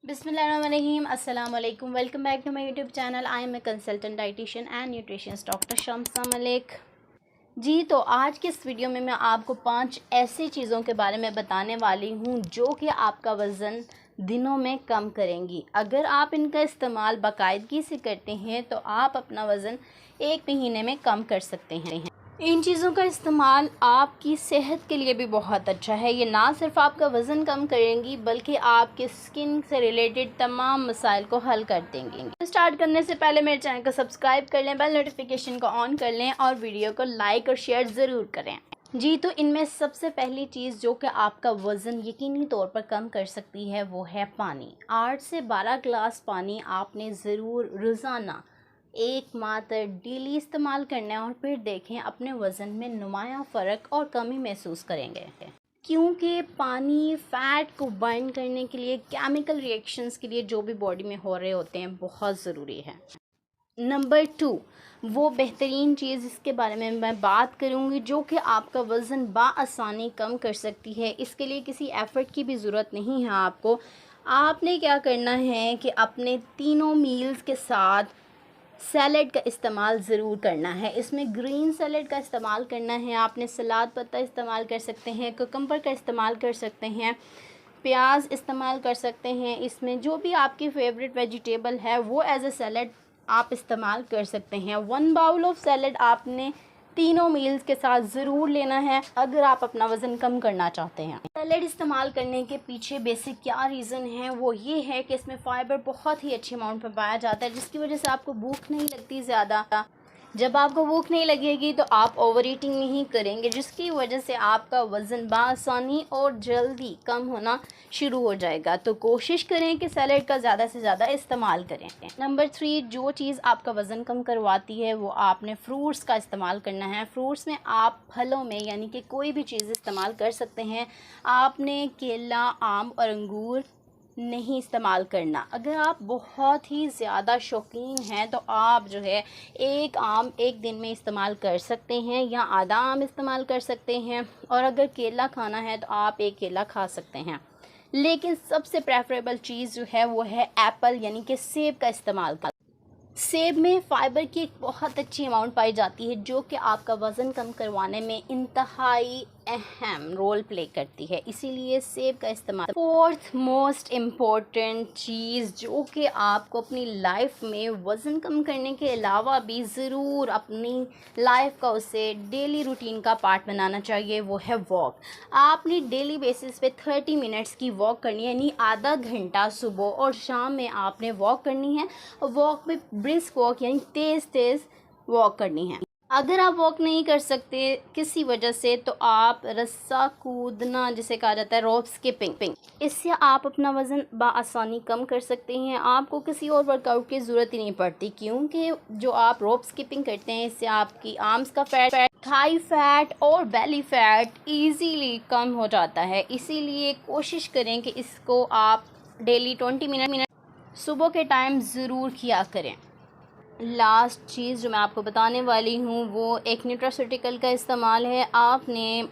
बिस्मिल्लाहिर्रहमानिर्रहीम अस्सलाम वालेकुम। Welcome back to my YouTube channel. I am a consultant dietitian and nutritionist doctor Shamsa Malik. जी, तो आज के इस वीडियो में मैं आपको 5 ऐसी चीज़ों के बारे में बताने वाली हूँ जो कि आपका वज़न दिनों में कम करेंगी। अगर आप इनका इस्तेमाल बाकायदगी से करते हैं तो आप अपना वज़न 1 महीने में कम कर सकते हैं। इन चीज़ों का इस्तेमाल आपकी सेहत के लिए भी बहुत अच्छा है। ये ना सिर्फ आपका वज़न कम करेंगी बल्कि आपके स्किन से रिलेटेड तमाम मसाइल को हल कर देंगी। स्टार्ट करने से पहले मेरे चैनल को सब्सक्राइब कर लें, बेल नोटिफिकेशन को ऑन कर लें और वीडियो को लाइक और शेयर ज़रूर करें। जी, तो इनमें सबसे पहली चीज़ जो कि आपका वज़न यकीनी तौर पर कम कर सकती है वो है पानी। 8 से 12 गिलास पानी आपने ज़रूर रोज़ाना एक मात्र डेली इस्तेमाल करना है और फिर देखें अपने वज़न में नुमायाँ फ़र्क और कमी महसूस करेंगे। क्योंकि पानी फ़ैट को बर्न करने के लिए, केमिकल रिएक्शंस के लिए जो भी बॉडी में हो रहे होते हैं, बहुत ज़रूरी है। नंबर 2, वो बेहतरीन चीज़ इसके बारे में मैं बात करूँगी जो कि आपका वज़न बाआसानी कम कर सकती है। इसके लिए किसी एफ़र्ट की भी ज़रूरत नहीं है आपको। आपने क्या करना है कि अपने तीनों मील्स के साथ सैलड का इस्तेमाल ज़रूर करना है। इसमें ग्रीन सैलड का इस्तेमाल करना है। आपने सलाद पत्ता इस्तेमाल कर सकते हैं, कुकम्बर का इस्तेमाल कर सकते हैं, प्याज इस्तेमाल कर सकते हैं। इसमें जो भी आपकी फेवरेट वेजिटेबल है वो एज अ सैलड आप इस्तेमाल कर सकते हैं। 1 बाउल ऑफ सैलड आपने तीनों मील्स के साथ ज़रूर लेना है अगर आप अपना वज़न कम करना चाहते हैं। सैलड इस्तेमाल करने के पीछे बेसिक क्या रीज़न है वो ये है कि इसमें फ़ाइबर बहुत ही अच्छे अमाउंट में पाया जाता है, जिसकी वजह से आपको भूख नहीं लगती ज़्यादा। जब आपको भूख नहीं लगेगी तो आप ओवर ईटिंग नहीं करेंगे, जिसकी वजह से आपका वज़न बाआसानी और जल्दी कम होना शुरू हो जाएगा। तो कोशिश करें कि सैलड का ज़्यादा से ज़्यादा इस्तेमाल करें। नंबर 3, जो चीज़ आपका वज़न कम करवाती है वो आपने फ्रूट्स का इस्तेमाल करना है। फ्रूट्स में आप फलों में यानी कि कोई भी चीज़ इस्तेमाल कर सकते हैं। आपने केला, आम और अंगूर नहीं इस्तेमाल करना। अगर आप बहुत ही ज़्यादा शौकीन हैं तो आप जो है एक आम एक दिन में इस्तेमाल कर सकते हैं या आधा आम इस्तेमाल कर सकते हैं, और अगर केला खाना है तो आप एक केला खा सकते हैं। लेकिन सबसे प्रेफरेबल चीज़ जो है वो है एप्पल यानी कि सेब का इस्तेमाल। सेब में फ़ाइबर की एक बहुत अच्छी अमाउंट पाई जाती है जो कि आपका वज़न कम करवाने में इंतहाई अहम रोल प्ले करती है, इसीलिए सेब का इस्तेमाल। 4th मोस्ट इम्पॉर्टेंट चीज़ जो कि आपको अपनी लाइफ में वज़न कम करने के अलावा भी ज़रूर अपनी लाइफ का उसे डेली रूटीन का पार्ट बनाना चाहिए वो है वॉक। आपने डेली बेसिस पे 30 मिनट्स की वॉक करनी है, यानी आधा घंटा सुबह और शाम में आपने वॉक करनी है। वॉक में ब्रिस्क वॉक यानी तेज़ तेज़ वॉक करनी है। अगर आप वॉक नहीं कर सकते किसी वजह से तो आप रस्सा कूदना जिसे कहा जाता है रोप स्किपिंग, इससे आप अपना वज़न बाआसानी कम कर सकते हैं। आपको किसी और वर्कआउट की ज़रूरत ही नहीं पड़ती, क्योंकि जो आप रोप स्किपिंग करते हैं इससे आपकी आर्म्स का फैट, थाई फैट और बेली फैट ईजीली कम हो जाता है। इसीलिए कोशिश करें कि इसको आप डेली 20 मिनट सुबह के टाइम ज़रूर किया करें। लास्ट चीज़ जो मैं आपको बताने वाली हूँ वो एक न्यूट्रास्यूटिकल का इस्तेमाल है। आपने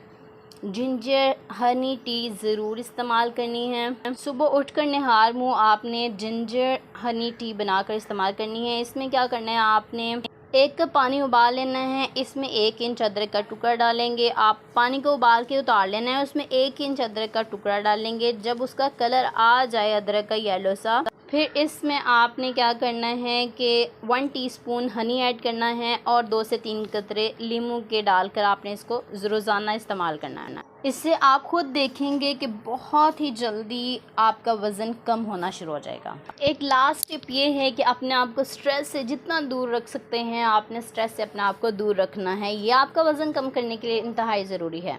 जिंजर हनी टी ज़रूर इस्तेमाल करनी है। सुबह उठकर निहार मुँह आपने जिंजर हनी टी बनाकर इस्तेमाल करनी है। इसमें क्या करना है, आपने 1 कप पानी उबाल लेना है, इसमें 1 इंच अदरक का टुकड़ा डालेंगे। आप पानी को उबाल के उतार लेना है, उसमें 1 इंच अदरक का टुकड़ा डालेंगे। जब उसका कलर आ जाए अदरक का येलो सा, फिर इसमें आपने क्या करना है कि 1 टीस्पून हनी ऐड करना है और 2 से 3 कतरे लीमू के डालकर आपने इसको रोज़ाना इस्तेमाल करना है। इससे आप खुद देखेंगे कि बहुत ही जल्दी आपका वज़न कम होना शुरू हो जाएगा। एक लास्ट टिप ये है कि अपने आप को स्ट्रेस से जितना दूर रख सकते हैं आपने स्ट्रेस से अपने आप को दूर रखना है। ये आपका वज़न कम करने के लिए इंतहाई ज़रूरी है।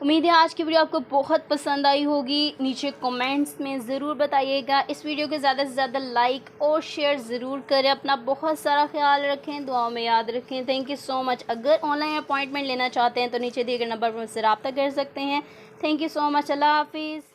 उम्मीद है आज की वीडियो आपको बहुत पसंद आई होगी। नीचे कमेंट्स में ज़रूर बताइएगा। इस वीडियो को ज़्यादा से ज़्यादा लाइक और शेयर ज़रूर करें। अपना बहुत सारा ख्याल रखें, दुआओं में याद रखें। Thank you so much. अगर ऑनलाइन अपॉइंटमेंट लेना चाहते हैं तो नीचे दिए गए नंबर पर मुझसे रब्ता कर सकते हैं। Thank you so much. Allah हाफिज़।